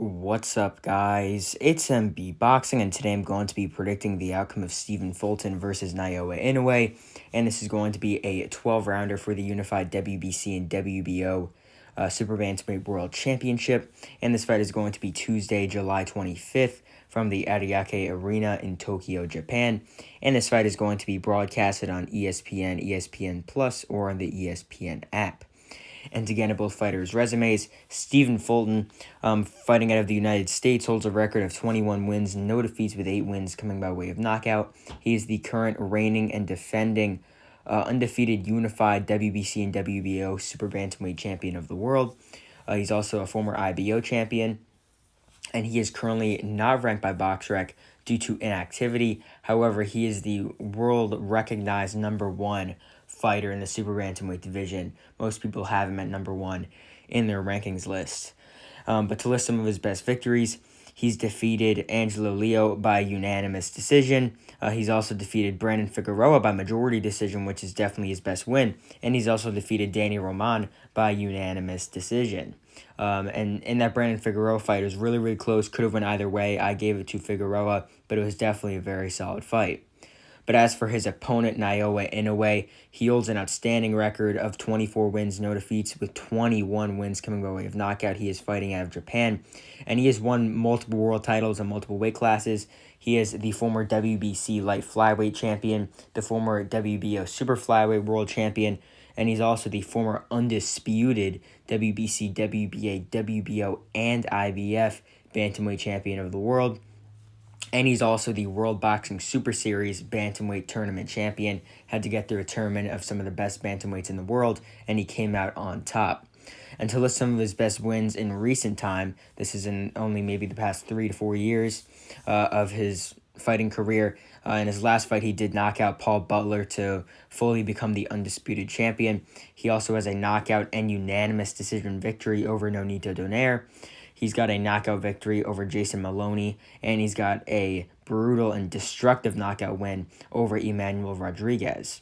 What's up, guys? It's MB Boxing, and today I'm going to be predicting the outcome of Stephen Fulton versus Naoya Inoue, and this is going to be a 12-rounder for the unified WBC and WBO Super-Bantamweight World Championship, and this fight is going to be Tuesday, July 25th from the Ariake Arena in Tokyo, Japan, and this fight is going to be broadcasted on ESPN, ESPN Plus, or on the ESPN app. And to get into both fighters' resumes, Stephen Fulton, fighting out of the United States, holds a record of 21 wins, no defeats, with 8 wins coming by way of knockout. He is the current reigning and defending undefeated unified WBC and WBO Super-Bantamweight champion of the world. He's also a former IBO champion, and he is currently not ranked by BoxRec due to inactivity. However, he is the world-recognized number one fighter in the super bantamweight division. Most people have him at number one in their rankings list. But to list some of his best victories, he's defeated Angelo Leo by unanimous decision. He's also defeated Brandon Figueroa by majority decision, which is definitely his best win. And he's also defeated Danny Roman by unanimous decision. And in that Brandon Figueroa fight, it was really, really close. Could have went either way. I gave it to Figueroa, but it was definitely a very solid fight. But as for his opponent, Naoya Inoue, he holds an outstanding record of 24 wins, no defeats, with 21 wins coming by way of knockout. He is fighting out of Japan, and he has won multiple world titles in multiple weight classes. He is the former WBC light-flyweight champion, the former WBO super-flyweight world champion, and he's also the former undisputed WBC, WBA, WBO, and IBF bantamweight champion of the world. And he's also the World Boxing Super Series Bantamweight Tournament champion. Had to get through a tournament of some of the best bantamweights in the world, and he came out on top. And to list some of his best wins in recent time, this is in only maybe the past 3 to 4 years of his fighting career. In his last fight, he did knock out Paul Butler to fully become the undisputed champion. He also has a knockout and unanimous decision victory over Nonito Donaire. He's got a knockout victory over Jason Maloney, and he's got a brutal and destructive knockout win over Emmanuel Rodriguez.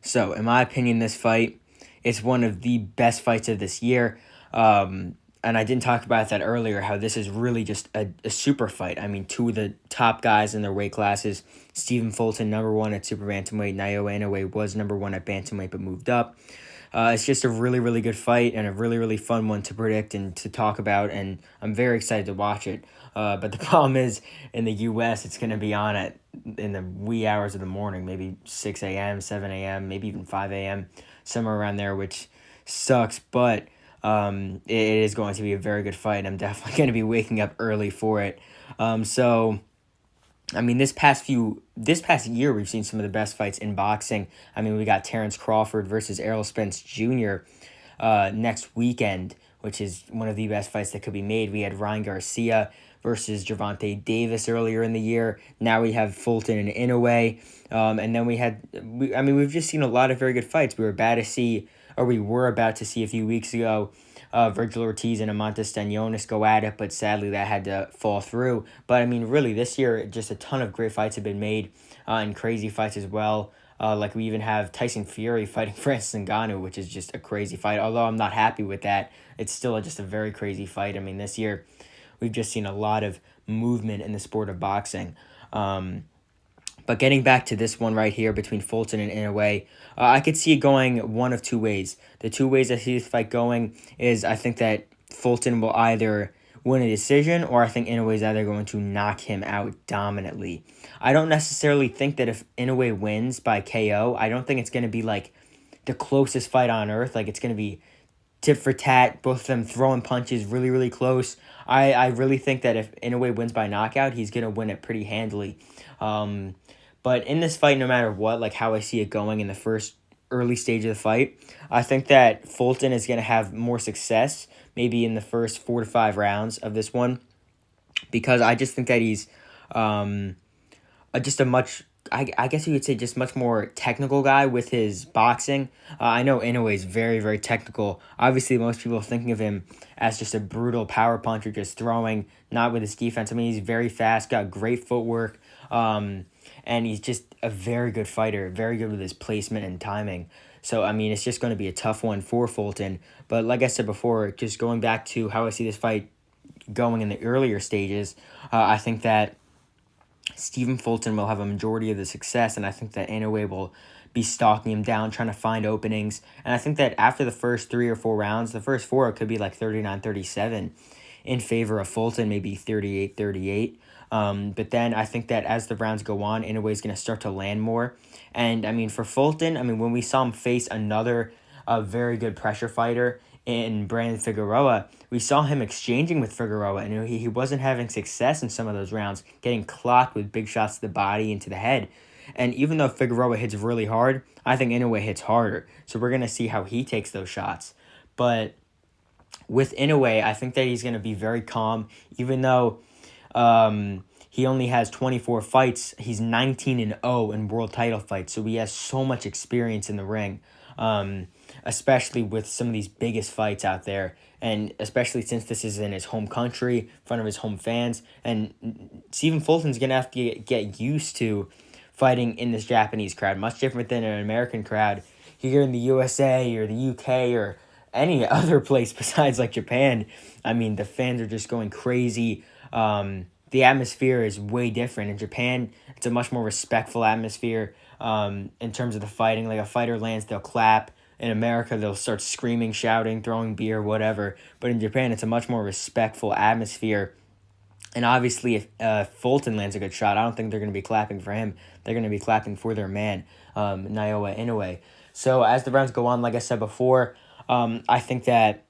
So, in my opinion, this fight is one of the best fights of this year. And I didn't talk about that earlier, how this is really just a super fight. I mean, two of the top guys in their weight classes. Stephen Fulton, number one at super bantamweight. Naoya Inoue was number one at bantamweight but moved up. It's just a really, really good fight and a really, really fun one to predict and to talk about, and I'm very excited to watch it. But the problem is, in the U.S., it's going to be on in the wee hours of the morning, maybe 6 a.m., 7 a.m., maybe even 5 a.m., somewhere around there, which sucks, but it is going to be a very good fight. I'm definitely going to be waking up early for it. I mean, this past year, we've seen some of the best fights in boxing. I mean, we got Terrence Crawford versus Errol Spence Jr. Next weekend, which is one of the best fights that could be made. We had Ryan Garcia versus Gervonta Davis earlier in the year. Now we have Fulton and Inoue. And then we've just seen a lot of very good fights. We were about to see a few weeks ago, Virgil Ortiz and Amantes Stanionis go at it, but sadly that had to fall through. But I mean, really, this year, just a ton of great fights have been made, and crazy fights as well. Like we even have Tyson Fury fighting Francis Ngannou, which is just a crazy fight. Although I'm not happy with that, it's still just a very crazy fight. I mean, this year, we've just seen a lot of movement in the sport of boxing. But getting back to this one right here between Fulton and Inoue, I could see it going one of two ways. The two ways I see this fight going is I think that Fulton will either win a decision, or I think Inoue is either going to knock him out dominantly. I don't necessarily think that if Inoue wins by KO, I don't think it's going to be like the closest fight on earth. Like it's going to be tit for tat, both of them throwing punches really, really close. I really think that if Inoue wins by knockout, he's going to win it pretty handily. But in this fight, no matter what, like how I see it going in the first early stage of the fight, I think that Fulton is going to have more success maybe in the first 4 to 5 rounds of this one, because I just think that he's just a much, I guess you could say, just much more technical guy with his boxing. I know Inoue is very, very technical. Obviously, most people are thinking of him as just a brutal power puncher, just throwing, not with his defense. I mean, he's very fast, got great footwork, and he's just a very good fighter, very good with his placement and timing. So, I mean, it's just going to be a tough one for Fulton. But like I said before, just going back to how I see this fight going in the earlier stages, I think that Stephen Fulton will have a majority of the success, and I think that Inoue will be stalking him down, trying to find openings. And I think that after the first 3 or 4 rounds, the first 4, it could be like 39-37 in favor of Fulton, maybe 38-38. But then I think that as the rounds go on, Inoue is going to start to land more. And, I mean, for Fulton, I mean, when we saw him face another very good pressure fighter in Brandon Figueroa, we saw him exchanging with Figueroa, and he wasn't having success in some of those rounds, getting clocked with big shots to the body and to the head. And even though Figueroa hits really hard, I think Inoue hits harder. So we're going to see how he takes those shots. But with Inoue, I think that he's going to be very calm, even though he only has 24 fights. He's 19-0 in world title fights, so he has so much experience in the ring, especially with some of these biggest fights out there, and especially since this is in his home country, in front of his home fans. And Stephen Fulton's going to have to get used to fighting in this Japanese crowd, much different than an American crowd here in the USA or the UK or any other place besides like Japan. I mean, the fans are just going crazy. The atmosphere is way different. In Japan, it's a much more respectful atmosphere in terms of the fighting. Like a fighter lands, they'll clap. In America, they'll start screaming, shouting, throwing beer, whatever. But in Japan, it's a much more respectful atmosphere. And obviously, if Fulton lands a good shot, I don't think they're going to be clapping for him. They're going to be clapping for their man, Naoya Inoue. So as the rounds go on, like I said before, I think that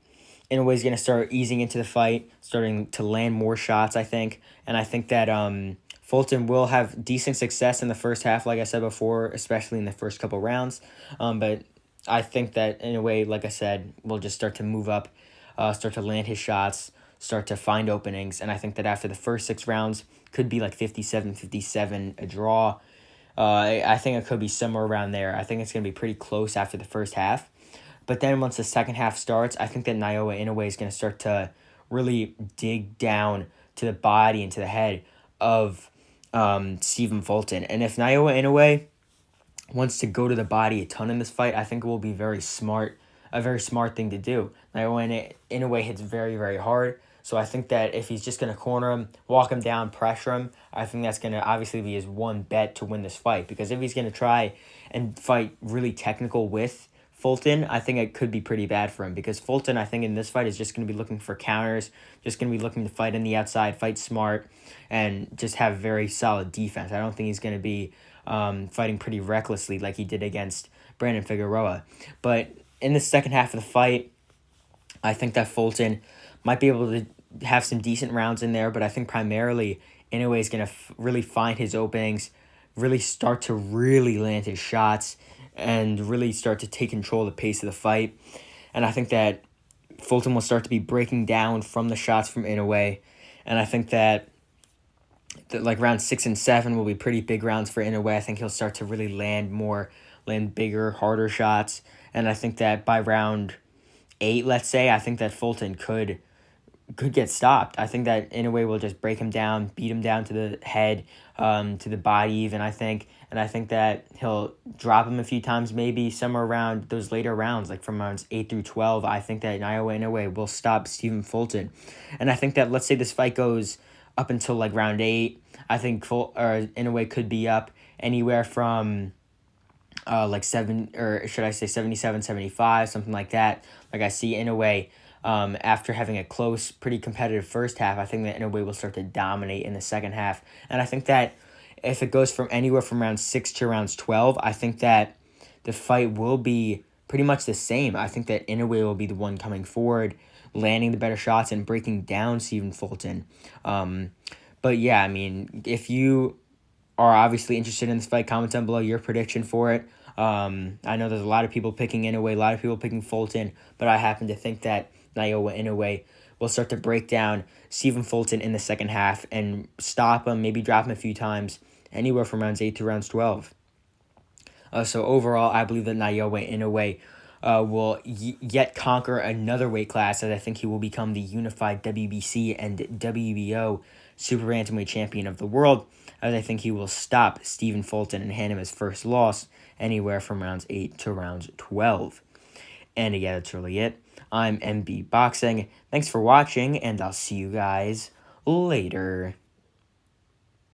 Inoue is going to start easing into the fight, starting to land more shots, I think. And I think that Fulton will have decent success in the first half, like I said before, especially in the first couple rounds. But I think that Inoue, like I said, will just start to move up, start to land his shots, start to find openings. And I think that after the first 6 rounds, could be like 57-57, a draw. I think it could be somewhere around there. I think it's going to be pretty close after the first half. But then once the second half starts, I think that Naoya Inoue is going to start to really dig down to the body and to the head of Stephen Fulton. And if Naoya Inoue wants to go to the body a ton in this fight, I think it will be a very smart thing to do. Naoya Inoue hits very, very hard. So I think that if he's just going to corner him, walk him down, pressure him, I think that's going to obviously be his one bet to win this fight. Because if he's going to try and fight really technical with Fulton, I think it could be pretty bad for him. Because Fulton, I think in this fight, is just going to be looking for counters, just going to be looking to fight on the outside, fight smart, and just have very solid defense. I don't think he's going to be fighting pretty recklessly like he did against Brandon Figueroa. But in the second half of the fight, I think that Fulton might be able to have some decent rounds in there, but I think primarily Inoue is going to really find his openings, really start to really land his shots, and really start to take control of the pace of the fight. And I think that Fulton will start to be breaking down from the shots from Inoue, and I think that like round 6 and 7 will be pretty big rounds for Inoue. I think he'll start to really land bigger, harder shots, and I think that by round 8, let's say, I think that Fulton could get stopped. I think that Inoue will just break him down, beat him down to the head, to the body even, I think. And I think that he'll drop him a few times, maybe somewhere around those later rounds, like from rounds 8 through 12. I think that Naoya Inoue will stop Stephen Fulton. And I think that, let's say this fight goes up until like round 8, I think Inoue could be up anywhere from like 77, 75, something like that. Like I see Inoue, after having a close, pretty competitive first half, I think that Inoue will start to dominate in the second half. And I think that if it goes from anywhere from round 6 to rounds 12, I think that the fight will be pretty much the same. I think that Inoue will be the one coming forward, landing the better shots and breaking down Stephen Fulton. But yeah, I mean, if you are obviously interested in this fight, comment down below your prediction for it. I know there's a lot of people picking Inoue, a lot of people picking Fulton, but I happen to think that Naoya Inoue will start to break down Stephen Fulton in the second half and stop him, maybe drop him a few times, anywhere from rounds 8 to rounds 12. So overall, I believe that Naoya Inoue will yet conquer another weight class, as I think he will become the unified WBC and WBO Super-Bantamweight champion of the world, as I think he will stop Stephen Fulton and hand him his first loss anywhere from rounds 8 to rounds 12. And yeah, that's really it. I'm MB Boxing. Thanks for watching, and I'll see you guys later.